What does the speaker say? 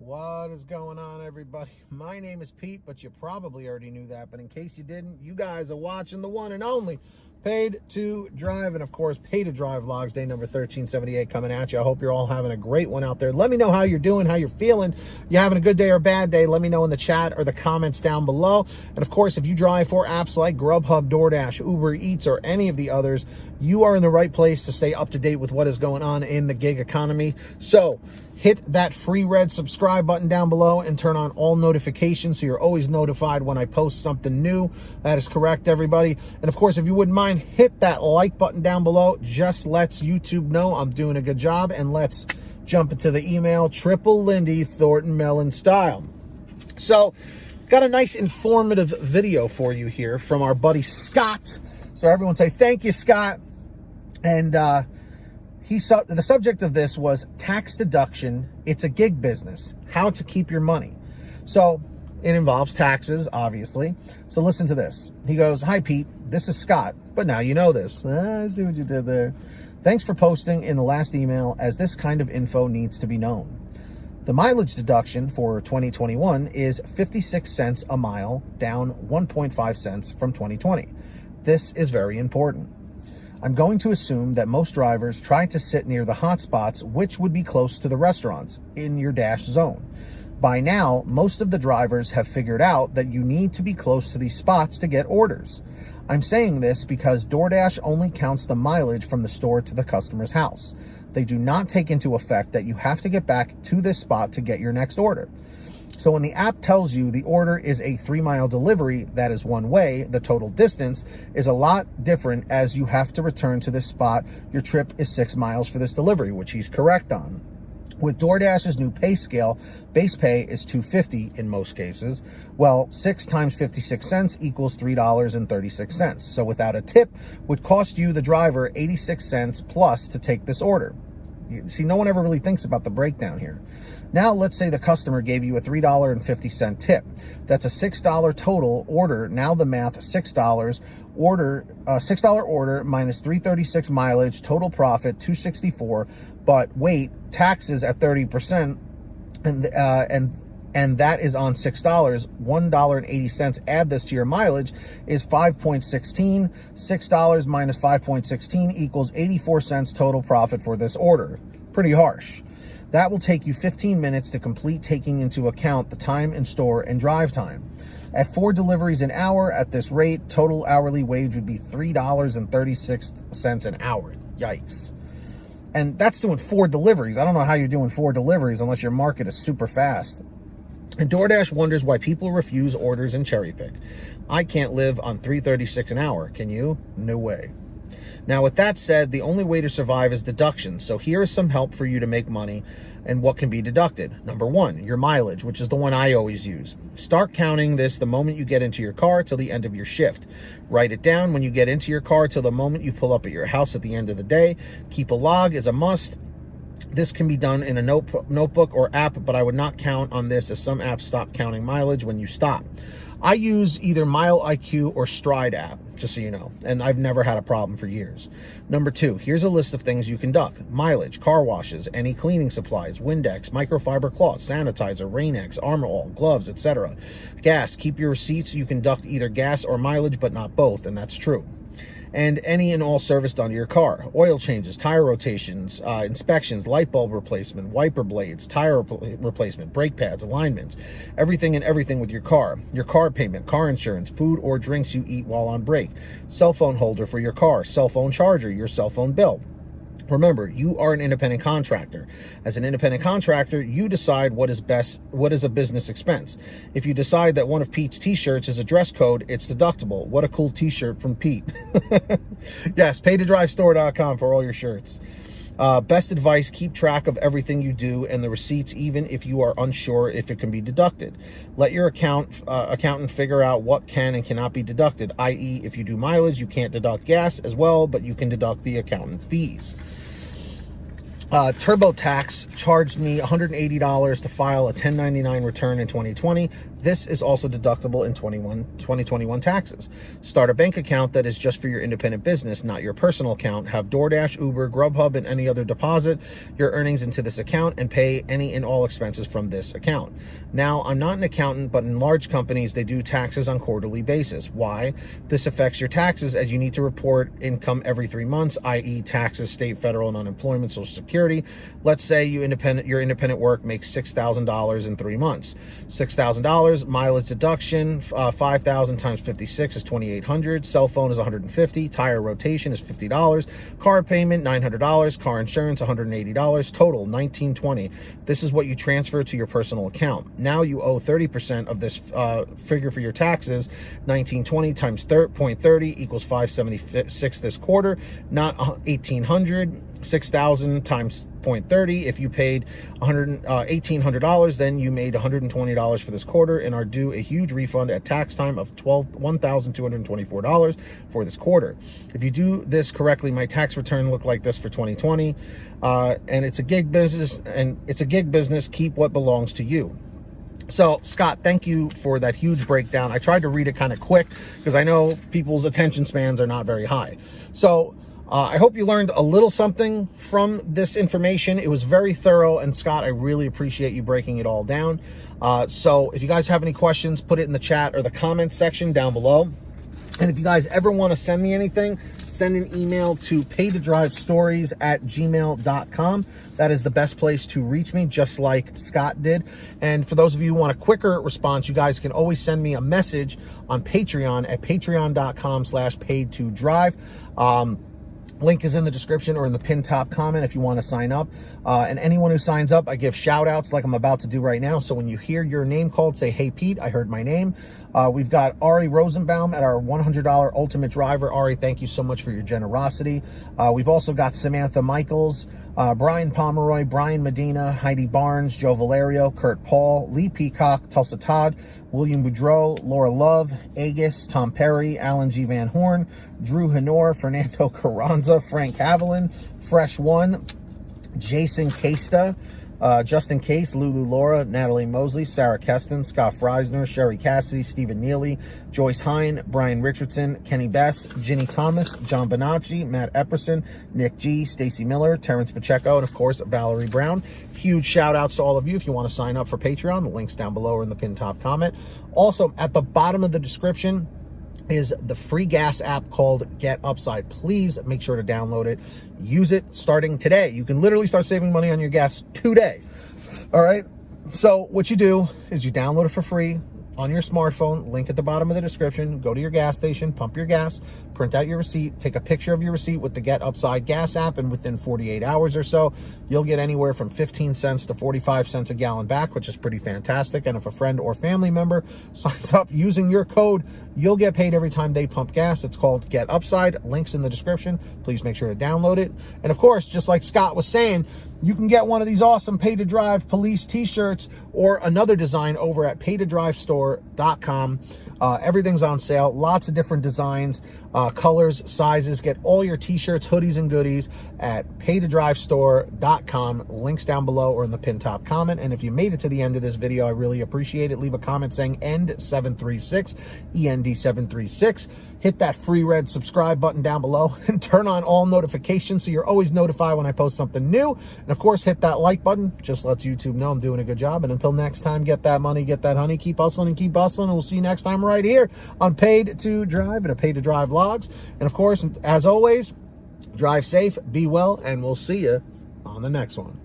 What is going on, everybody? My name is Pete, but you probably already knew that. But in case you didn't, you guys are watching the one and only Paid to Drive, and of course, Paid to Drive vlogs, day number 1378 coming at you. I hope you're all having a great one out there. Let me know how you're doing, how you're feeling. You having a good day or a bad day? Let me know in the chat or the comments down below. And of course, if you drive for apps like GrubHub, DoorDash, Uber Eats, or any of the others, you are in the right place to stay up to date with what is going on in the gig economy. So hit that free red subscribe button down below and turn on all notifications so you're always notified when I post something new. That is correct, everybody. And of course, if you wouldn't mind, hit that like button down below. Just lets YouTube know I'm doing a good job. And let's jump into the email, Triple Lindy Thornton Melon style. So, got a nice informative video for you here from our buddy Scott. So everyone say thank you, Scott. And the subject of this was tax deduction. It's a gig business. How to keep your money. So it involves taxes, obviously. So listen to this. He goes, "Hi, Pete. This is Scott. But now you know this." I see what you did there. "Thanks for posting in the last email, as this kind of info needs to be known. The mileage deduction for 2021 is 56 cents a mile, down 1.5 cents from 2020. This is very important. I'm going to assume that most drivers try to sit near the hotspots, which would be close to the restaurants in your dash zone. By now, most of the drivers have figured out that you need to be close to these spots to get orders. I'm saying this because DoorDash only counts the mileage from the store to the customer's house. They do not take into effect that you have to get back to this spot to get your next order. So when the app tells you the order is a 3-mile delivery, that is one way, the total distance is a lot different, as you have to return to this spot. Your trip is 6 miles for this delivery," which he's correct on. With DoorDash's new pay scale, base pay is $2.50 in most cases. Well, 6 times 56 cents equals $3.36. So without a tip, would cost you, the driver, 86 cents plus to take this order. You see, no one ever really thinks about the breakdown here. Now, let's say the customer gave you a $3.50 tip. That's a $6 total order. Now the math, $6 order, $6 order minus $3.36 mileage, total profit $2.64. But wait, taxes at 30%, and that is on $6, $1.80. Add this to your mileage is 5.16. $6 minus 5.16 equals 84 cents total profit for this order. Pretty harsh. That will take you 15 minutes to complete, taking into account the time in store and drive time. At 4 deliveries an hour at this rate, total hourly wage would be $3.36 an hour. Yikes. And that's doing 4 deliveries. I don't know how you're doing 4 deliveries unless your market is super fast. And DoorDash wonders why people refuse orders and cherry pick. I can't live on $3.36 an hour. Can you? No way. Now, with that said, the only way to survive is deductions. So here is some help for you to make money and what can be deducted. Number 1, your mileage, which is the one I always use. Start counting this the moment you get into your car till the end of your shift. Write it down when you get into your car till the moment you pull up at your house at the end of the day. Keep a log is a must. This can be done in a notebook or app, but I would not count on this, as some apps stop counting mileage when you stop. I use either Mile IQ or Stride app, just so you know, and I've never had a problem for years. Number 2, here's a list of things you can deduct: mileage, car washes, any cleaning supplies, Windex, microfiber cloth, sanitizer, Rain-X, Armor All, gloves, etc. Gas, keep your receipts. You can deduct either gas or mileage, but not both, and that's true. And any and all service done to your car: oil changes, tire rotations, inspections, light bulb replacement, wiper blades, tire replacement, brake pads, alignments, everything and everything with your car payment, car insurance, food or drinks you eat while on break, cell phone holder for your car, cell phone charger, your cell phone bill. Remember, you are an independent contractor. As an independent contractor, you decide what is a business expense. If you decide that one of Pete's t-shirts is a dress code, it's deductible. What a cool t-shirt from Pete. Yes, paydtodrivestore.com for all your shirts. Best advice, keep track of everything you do and the receipts, even if you are unsure if it can be deducted. Let your accountant figure out what can and cannot be deducted, i.e. if you do mileage, you can't deduct gas as well, but you can deduct the accountant fees. TurboTax charged me $180 to file a 1099 return in 2020. This is also deductible in 2021 taxes. Start a bank account that is just for your independent business, not your personal account. Have DoorDash, Uber, GrubHub, and any other deposit your earnings into this account and pay any and all expenses from this account. Now, I'm not an accountant, but in large companies, they do taxes on quarterly basis. Why? This affects your taxes as you need to report income every 3 months, i.e. taxes, state, federal, and unemployment, Social Security. Let's say your independent work makes $6,000 in 3 months. $6,000, mileage deduction, 5,000 times 56 is 2,800. Cell phone is 150. Tire rotation is $50. Car payment, $900. Car insurance, $180. Total, $1,920. This is what you transfer to your personal account. Now you owe 30% of this figure for your taxes. 1,920 times 0.30 equals 576 this quarter, not 1,800. 6,000 times 0.30. If you paid $1,800, then you made $120 for this quarter and are due a huge refund at tax time of $1,224 for this quarter. If you do this correctly, my tax return looked like this for 2020, and it's a gig business. Keep what belongs to you. So, Scott, thank you for that huge breakdown. I tried to read it kind of quick because I know people's attention spans are not very high. So, I hope you learned a little something from this information. It was very thorough, and Scott, I really appreciate you breaking it all down. So if you guys have any questions, put it in the chat or the comments section down below. And if you guys ever want to send me anything, send an email to paytodrivestories@gmail.com. That is the best place to reach me, just like Scott did. And for those of you who want a quicker response, you guys can always send me a message on Patreon at patreon.com/paid2drive. Link is in the description or in the pinned top comment if you want to sign up. And anyone who signs up, I give shout outs like I'm about to do right now. So when you hear your name called, say, "Hey, Pete, I heard my name." We've got Ari Rosenbaum at our $100 Ultimate Driver. Ari, thank you so much for your generosity. We've also got Samantha Michaels, Brian Pomeroy, Brian Medina, Heidi Barnes, Joe Valerio, Kurt Paul, Lee Peacock, Tulsa Todd, William Boudreau, Laura Love, Agus, Tom Perry, Alan G. Van Horn, Drew Hanor, Fernando Carranza, Frank Haviland, Fresh One, Jason Casta, Justin Case, Lulu Laura, Natalie Mosley, Sarah Keston, Scott Freisner, Sherry Cassidy, Stephen Neely, Joyce Hine, Brian Richardson, Kenny Bess, Ginny Thomas, John Bonacci, Matt Epperson, Nick G, Stacy Miller, Terrence Pacheco, and of course, Valerie Brown. Huge shout outs to all of you. If you want to sign up for Patreon, the link's down below or in the pinned top comment. Also, at the bottom of the description is the free gas app called Get Upside. Please make sure to download it. Use it starting today. You can literally start saving money on your gas today. All right. So what you do is you download it for free on your smartphone, link at the bottom of the description, go to your gas station, pump your gas, print out your receipt, take a picture of your receipt with the Get Upside gas app, and within 48 hours or so, you'll get anywhere from 15 cents to 45 cents a gallon back, which is pretty fantastic. And if a friend or family member signs up using your code, you'll get paid every time they pump gas. It's called Get Upside. Links in the description. Please make sure to download it. And of course, just like Scott was saying, you can get one of these awesome Pay to Drive police t-shirts or another design over at paytodrivestore.com. Everything's on sale. Lots of different designs, colors, sizes. Get all your t-shirts, hoodies, and goodies at paytodrivestore.com. Links down below or in the pinned top comment. And if you made it to the end of this video, I really appreciate it. Leave a comment saying END736, END736. Hit that free red subscribe button down below and turn on all notifications so you're always notified when I post something new. And of course, hit that like button. Just lets YouTube know I'm doing a good job. And until next time, get that money, get that honey, keep hustling and keep bustling. And we'll see you next time right here on Paid to Drive and a Paid to Drive Vlogs. And of course, as always, drive safe, be well, and we'll see you on the next one.